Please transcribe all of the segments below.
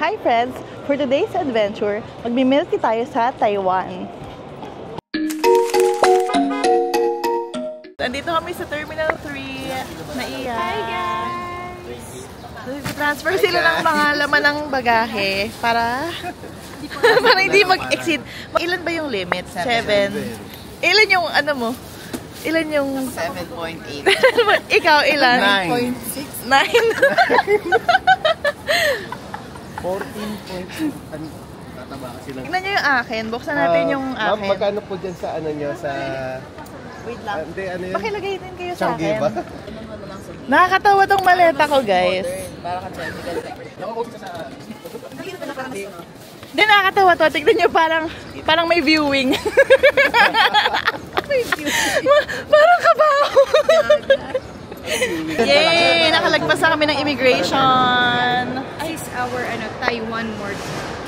Hi friends! For today's adventure, magmimilky tayo sa Taiwan. Andito kami sa Terminal 3 na iya. Hi guys! Transfer sila ng mga laman ng bagahe para hindi mag-exceed. Ilan ba yung limit? 7. Ilan yung ano mo? Ilan yung... 7.8. Ikaw ilan? 9.6. 9. 14.6. Tataba kasi lang. Tignan nyo yung akin. Buksan natin yung akin. Ma'am, magkano po dyan sa ano nyo? Sa... Wait lang. Hindi, ano yun? Pakilagay din kayo sa Changi akin. ba? Nakakatawa tong maleta ko, guys. Hindi, nakakatawa to. Tignan nyo, parang may viewing. Parang kabaho. Yay! Nakalagpas na kami ng immigration. This is our Taiwan more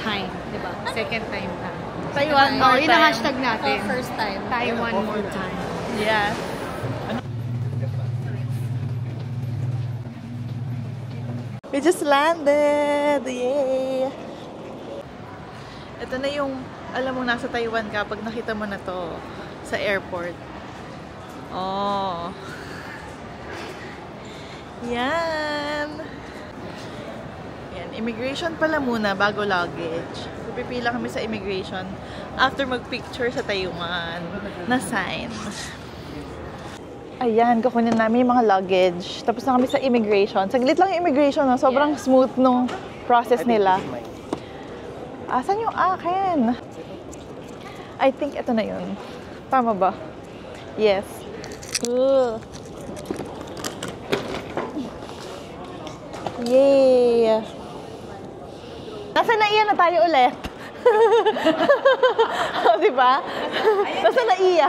time, di ba? Second time na. Taiwan more Yun ang time. hashtag natin. First time. Taiwan more time. Yeah. We just landed! Yay! Ito na yung, alam mo, nasa Taiwan ka pag nakita mo na to sa airport. Oh. Yan. Yan. Immigration pala muna bago luggage. So, pipila kami sa immigration after mag-picture sa Taiwan na sign. Ayan, kukunin namin yung mga luggage. Tapos na kami sa immigration. Saglit lang yung immigration, no? Sobrang smooth nung process nila. Asan yung akin? I think ito na yun. Tama ba? Yes. Yay! Nasa naiya na tayo ulit. Diba? Nasa naiya.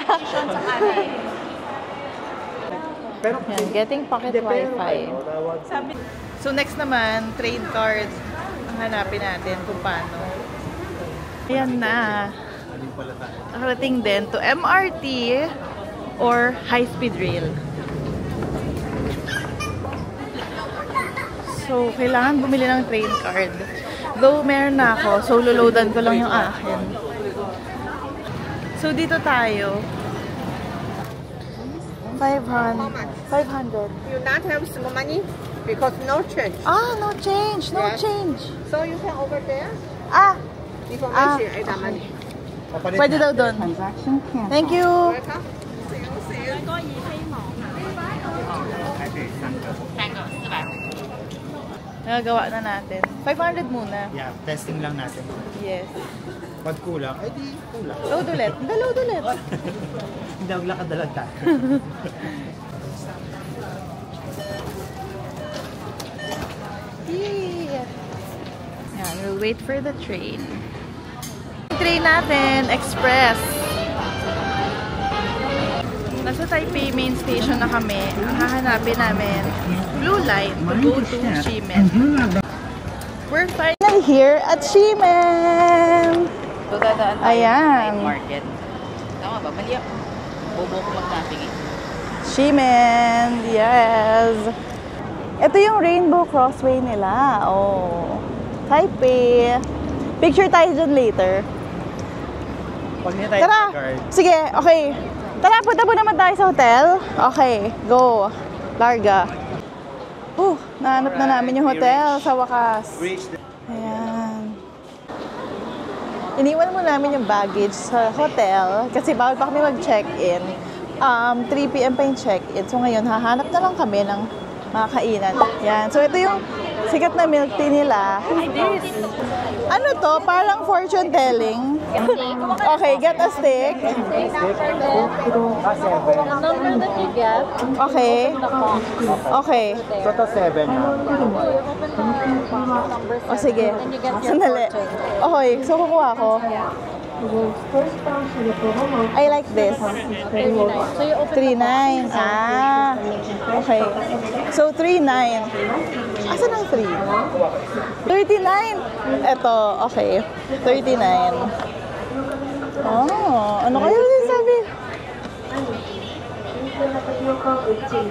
Yan, getting pocket wifi. So next naman, trade card. Ang hanapin natin kung paano. Ayan na. Nakarating din to MRT or high-speed rail. So, kailangan bumili ng train card. Though meron na ako, so loloadan ko lang yung akin. So, dito tayo. 500. You not have small money because no change. Ah, no change. No Yes. change. So you can over there. Ah, Information and the money. pwede daw doon. Thank you. Welcome. See you. Nagagawa na natin. 500 muna. Yeah, testing lang natin. Yes. Pag kulang, ay di kulang. Load ulit. Load ulit. Hindi ako lakad-dalag tayo. Yeah. Yan, we'll wait for the train. Train natin, express. Nasa Taipei main station na kami. Ang hahanapin namin, Blue Line to go to Ximen. We're finally here at Ximen! So, dadaan tayo Ayan. night market. Tama ba? Mali ako. Bobo ko mag-mapping eh. Ximen! Yes! Ito yung Rainbow Crossway nila. Oh. Taipei. Picture tayo dyan later. Pag niya tayo Tara! card. Sige, okay. Tara, punta po naman tayo sa hotel. Okay, go. Larga. Nahanap na namin yung hotel sa wakas. Ayan. Iniwan mo namin yung baggage sa hotel kasi bawal pa kami mag-check-in. 3 PM pa yung check-in. So ngayon, hahanap na lang kami ng mga kainan. Yan. So ito yung sikat na milk tea nila. Ano to? Parang fortune telling. Okay, get a stick. Number that you get. Okay. Okay. Total 7 na. O sige. Sandali. Okay, so kukuha ko. I like this. 3.9. Ah. Okay. So 3.9. Asan ang 3? 39. Ito. Okay. 39. Oh, ano kayo sabi?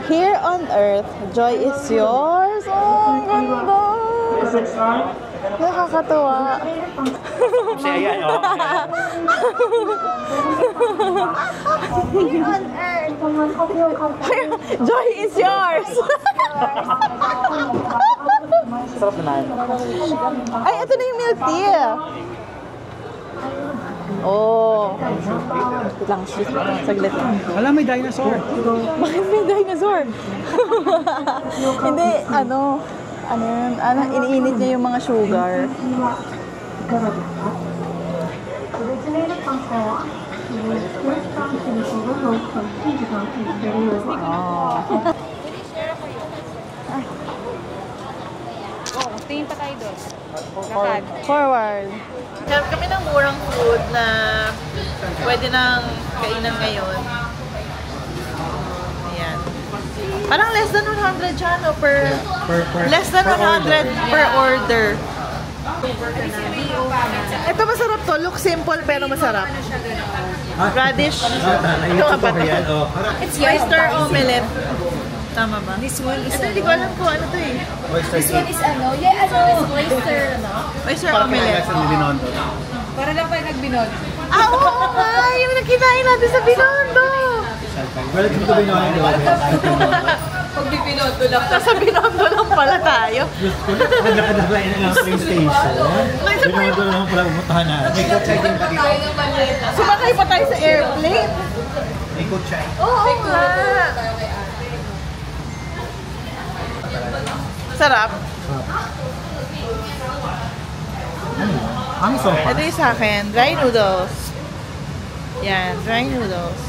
Here on earth, joy is yours. Oh, ang ganda. Nakakatuwa. Kasi ayan, oh. Joy is yours! Sarap naman. Ay, ito na yung milk tea. Oh. Wait lang, saglit. Wala, may dinosaur. Bakit may dinosaur? Hindi, ano yun, iniinit niya yung mga sugar. Oh, tingin pa tayo doon. Forward. Hanap kami ng murang food na pwede nang kainan ngayon. Ayan. Parang less than 100 siya, no? Less than 100 per order. Ito masarap to. Look simple pero masarap. Radish. Ito nga ba ito? Oyster omelette. Tama ba? This one is Ito, hindi ko alam kung ano to eh. This one is ano? Yeah, ano is oyster, ano? Oyster omelette. Para lang pa nagbinod. Ah, oo nga! Yung nakinain natin sa Binondo! Well, dito binondo. Pag binondo lang. Nasa Binondo lang pala tayo. Nakadaglain na lang train station. Binondo lang pala umutahan na. May coach din pa dito. Sumakay pa tayo sa airplane. May coach. Oo nga! Sarap. Ang sopa. Ito yung sa akin, dry noodles. Yan, dry noodles.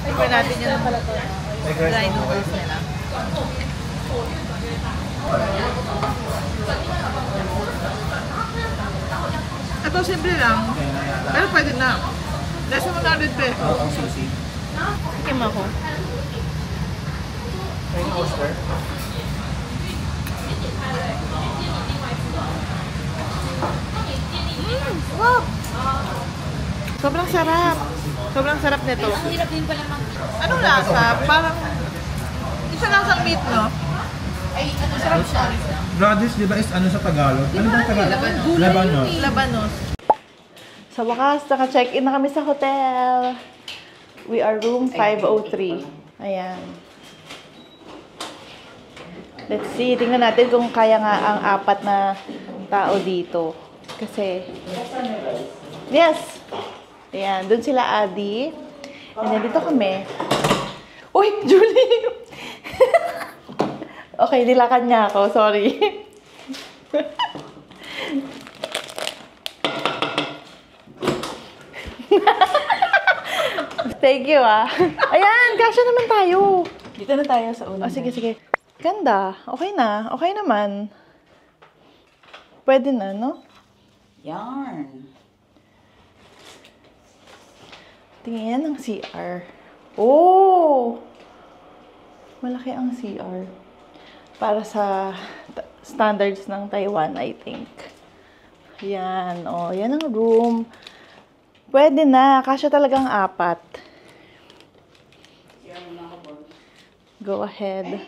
Try natin yung dry noodles nila. Ito simple lang. Pero pwede na. Less than 100 pesos. Ang susi. Tikim ako. May oyster. Wow! Sobrang sarap. Sobrang sarap nito. Ang hirap din pala mag... Anong lasa? Parang... Isa lasang meat, no? Ay, ano sarap siya? Radish, di ba is ano sa Tagalog? Ano ba Tagalog? Labanos. Labanos. Sa wakas, naka-check-in na kami sa hotel. We are room 503. Ayan. Let's see. Tingnan natin kung kaya nga ang 4 na tao dito. Kasi... Yes! Ayan. Doon sila Adi. And then dito kami. Uy! Julie! Okay, nilakan niya ako. Sorry. Thank you, ah. Ayan, kasya naman tayo. Dito na tayo sa una. Oh, sige, sige. Ganda. Okay na. Okay naman. Pwede na, no? Yarn. Tingin ang CR. Oh! Malaki ang CR. Para sa standards ng Taiwan, I think. Yan. Oh, yan ang room. Pwede na. Kasya talagang 4. Go ahead.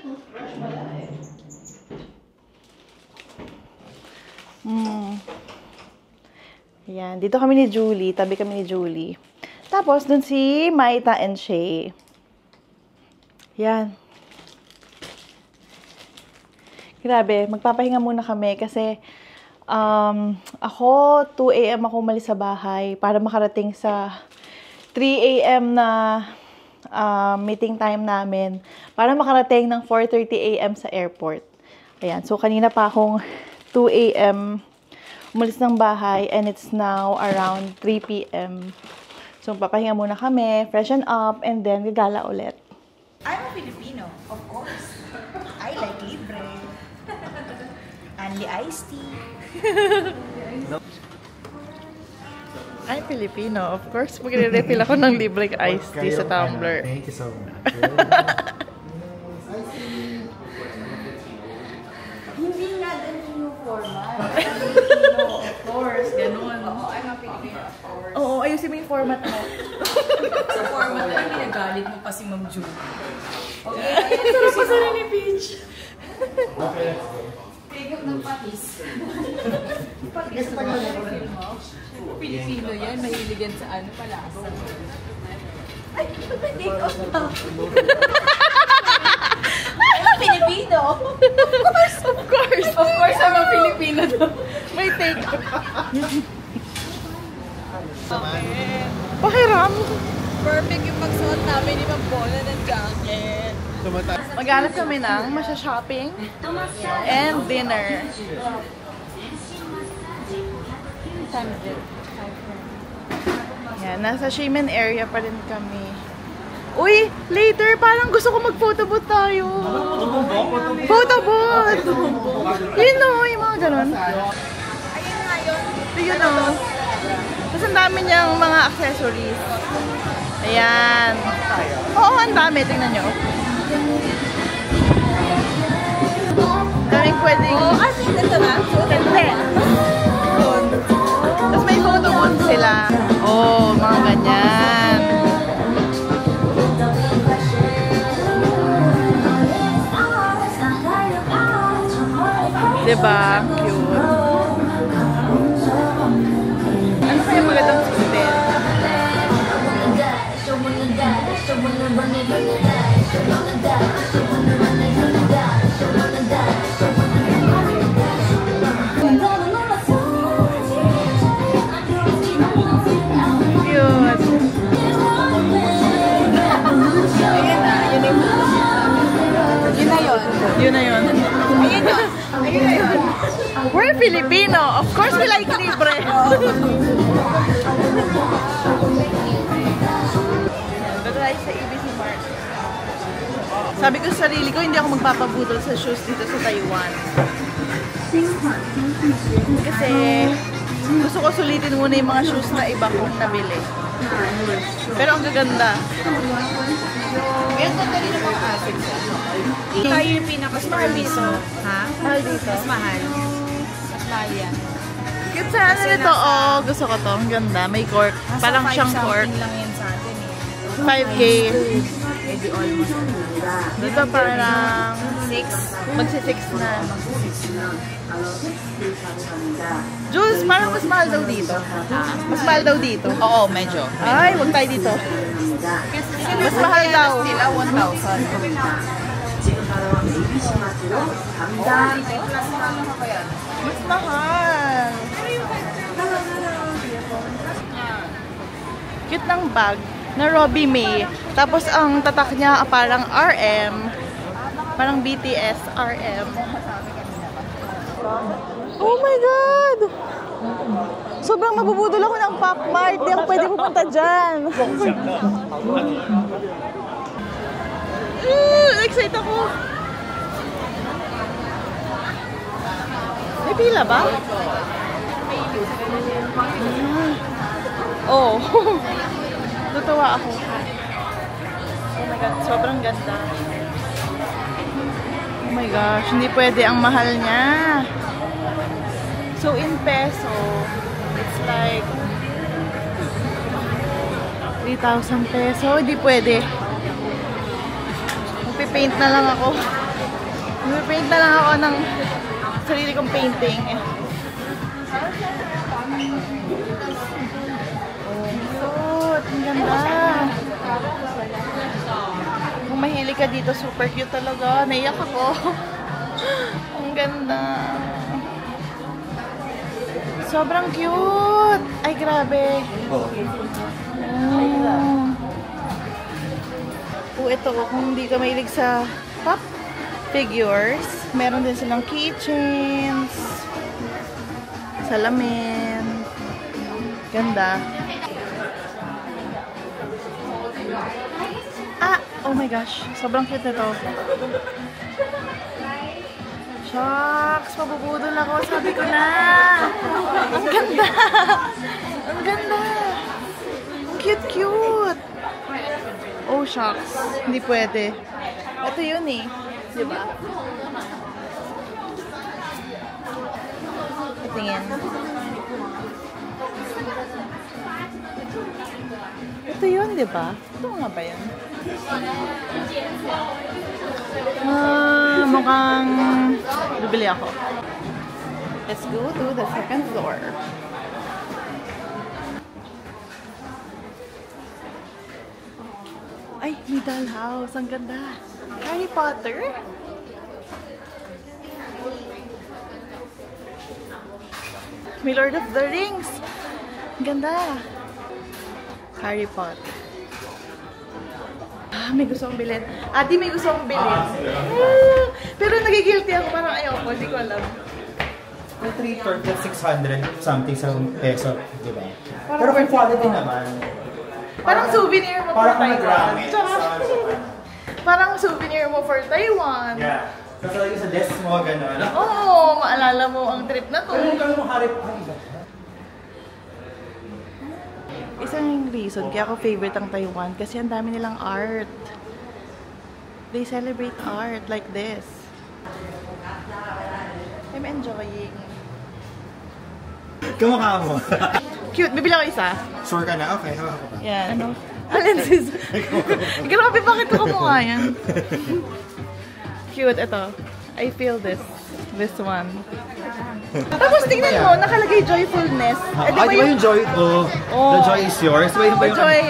Yan. Dito kami ni Julie. Tabi kami ni Julie. Tapos, dun si Maita and Shay. Yan. Grabe. Magpapahinga muna kami kasi ako, 2 a.m. ako umalis sa bahay para makarating sa 3 a.m. na meeting time namin para makarating ng 4:30 a.m. sa airport. Ayan. So, kanina pa akong 2 a.m. umalis ng bahay and it's now around 3 p.m. So, papahinga muna kami, freshen up, and then gagala ulit. I'm a Filipino, of course. I like libre. And the iced tea. I'm Filipino, of course. Magre-refill ako ng libreng iced tea sa tumbler. Thank you so much. Hindi nga ganun yung format. Of course, ganun. Oo, I'm a Filipino, of course. Oo, ayusin mo yung format mo. Sa format na ginagalit mo pa si Ma'am Ju. Okay, Sarap pa sa ni Peach. Tigap ng Pilipino yan, mahilig yan sa ano pala. Ay, take off na. Pilipino. Of course, I'm a Filipino to. May take. Pakiram. Perfect yung pagsuot namin ni Ma'am Paula ng jacket. Maghanap kami ng masya-shopping and dinner. Time is it? Yan, nasa Xiamen area pa rin kami. Uy, later, parang gusto ko mag-photobooth tayo. Photobooth! Yun o, yung mga ganun. Ayun nga yun. Yun o. Tapos ang dami niyang mga accessories. Ayan. Oo, ang dami. Tingnan nyo. Daming pwedeng... Oh, kasi ito na. Hindi. Tapos may photo booth sila. Oh, mga ganyan. Diba? Cute. Ano kaya magandang suotin? Yun na yun. Ayun yun. Ayun na yun. We're Filipino. Of course we like libre. Dito tayo sa ABC Mart. Sabi ko sa sarili ko, hindi ako magpapabudol sa shoes dito sa Taiwan. Kasi gusto ko sulitin muna yung mga shoes na iba kong nabili. Pero ang gaganda. Ngayon ko rin naman asin. Tayo yung mas mahal dito. Ha? Mahal dito. Mas mahal. Mas mahal yan. Cute sa ano nito. Oh, gusto ko to. Ang ganda. May cork. Parang siyang cork. Lang yan sa atin eh. 5K. Maybe almost. Dito parang 6. magsi-6 na. Jules, parang mas mahal daw dito. Mas mahal daw dito. Oo, medyo. Ay, wag tayo dito. Mas mahal daw. Sila 1,000. Mas mahal. Cute ng bag na Robbie May. Tapos ang tatak niya parang RM. Parang BTS RM. Oh my God! Sobrang mabubudol ako ng Pop Mart. Hindi ako pwede pupunta dyan. Excited ako. May pila ba? Oh. Tutuwa ako. Oh my God, sobrang ganda. Oh my gosh, hindi pwede ang mahal niya. So in peso, it's like 3,000 peso. Hindi pwede. Magpipaint na lang ako. Magpipaint na lang ako ng sarili kong painting. Oh, ang ganda. Kung mahilig ka dito, super cute talaga. Naiyak ako. Ang ganda. Sobrang cute. Ay, grabe. Ito, kung hindi ka mahilig sa pop figures, meron din silang keychains, salamin. Ganda. Ah! Oh my gosh. Sobrang cute nito. Shucks! Mabubudol ako. Sabi ko na! Ang ganda! Ang ganda! Ang cute-cute! Oh, shucks. Hindi pwede. Ito yun eh. Diba? Patingin. Ito yun, diba? Ito nga ba yun? Mukhang bibili ako. Let's go to the second floor. Ay, may dollhouse. Ang ganda. Harry Potter? May Lord of the Rings. Ang ganda. Harry Potter. May gusto kong bilhin. Ate, may gusto kong bilhin. Pero nagigilty ako. Parang ayoko. Hindi ko alam. Yung 3 plus 600 something sa peso, di ba? Pero kung quality naman. Parang souvenir mo Parang for Taiwan. nag-ramen. Parang souvenir mo for Taiwan. Yeah. Kasi sa desk mo, gano'n. Oo, maalala mo ang trip na to. Pero kung mo Harry Potter. Isang reason kaya ako favorite ang Taiwan kasi ang dami nilang art. They celebrate art like this. I'm enjoying. Kamukha mo. Cute. Bibili ako isa. Sure ka na? Okay, hawak ko pa. Yan. Ano? Lenses. Grabe, bakit ko kumukha yan? Cute. Ito. I feel this. This one. Tapos tingnan mo, nakalagay joyfulness. Eh, Di ba yung joy? Oh, the joy is yours. Di ba yung joy,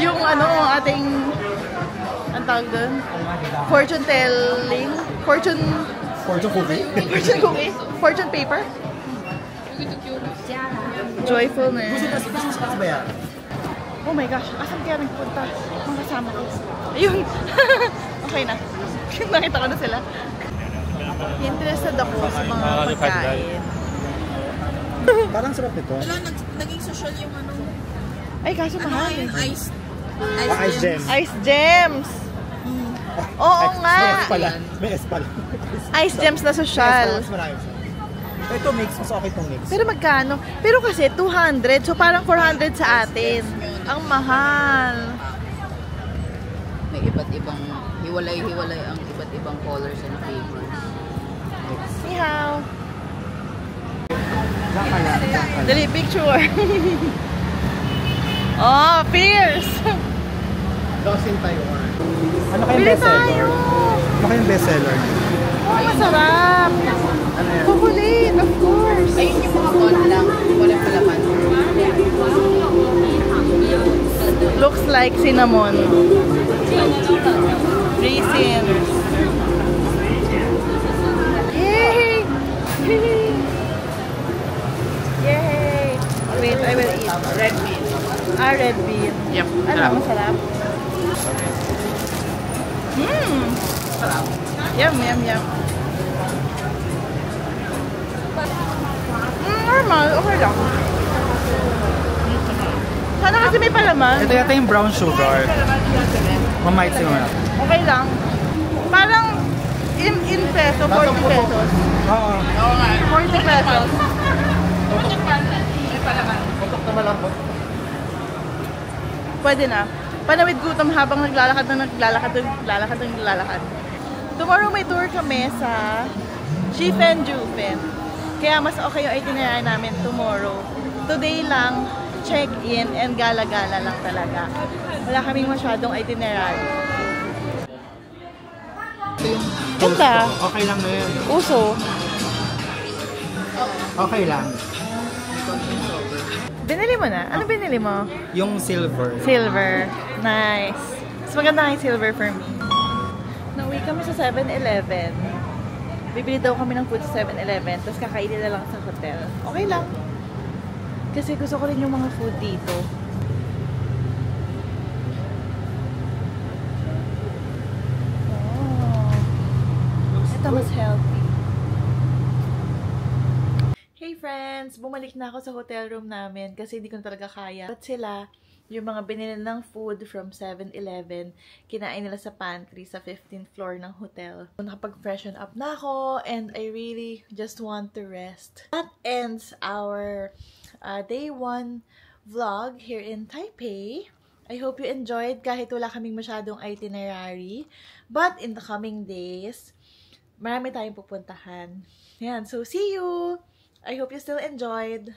yung ano, ating, ang tawag doon? Fortune telling? Fortune cookie? Fortune cookie? Fortune paper? Joyfulness. Gusto ba yan? Oh my gosh, asan kaya nagpunta? Mga kasama ko. Ayun. Okay na. Nakita ko na sila. Interested ako sa mga pagkain. Parang sarap ito. Wala, naging social yung ano. Ay, kaso mahal eh. Ice gems. Ice gems! Oo nga! May S pala. May S pala. Ice gems na social. Mas marami siya. Ito mix. Mas okay itong mix. Pero magkano? Pero kasi 200, so parang 400 sa atin. Ang mahal. May iba't ibang, hiwalay-hiwalay ang iba't ibang colors and flavors. Ni hao. Dali, picture. Oh, fierce! Lost in Taiwan. Ano kayong Bili bestseller? tayo! Ano kayong bestseller? Oh, masarap! Ano yan? Chocolate, of course! Ayun yung mga con lang, walang palaman. Looks like cinnamon. Raisins. Yay! Yay! Wait, I will eat. Red bean. Ah, red bean. Yep, Ano, masarap? Sarap. Yum, yum, yum. Normal, okay lang. Sana kasi may palaman. Ito yata yung brown sugar. Mamait si mga. Okay lang. Parang in peso, 40 pesos. Oo. 40 pesos. May palaman. Tutok na malambot. Pwede na. Panawid gutom habang naglalakad. Tomorrow may tour kami sa Jifen Jufen. Kaya mas okay yung itinerary namin tomorrow. Today lang, check-in and gala-gala lang talaga. Wala kaming masyadong itinerary. Ganda. Okay lang na yun. Uso. Okay lang. Binili mo na? Ano binili mo? Yung silver. Silver. Nice. Mas maganda nga yung silver for me. Nauwi kami sa 7-Eleven. Bibili daw kami ng food sa 7-Eleven, tapos kakainin na lang sa hotel. Okay lang. Kasi gusto ko rin yung mga food dito. Oh. Ito mas healthy. Hey friends! Bumalik na ako sa hotel room namin kasi hindi ko na talaga kaya. But sila, yung mga binili ng food from 7-Eleven, kinain nila sa pantry sa 15th floor ng hotel. Nakapag-freshen up na ako and I really just want to rest. That ends our day 1 vlog here in Taipei. I hope you enjoyed kahit wala kaming masyadong itinerary. But in the coming days, marami tayong pupuntahan. Yan, so see you! I hope you still enjoyed.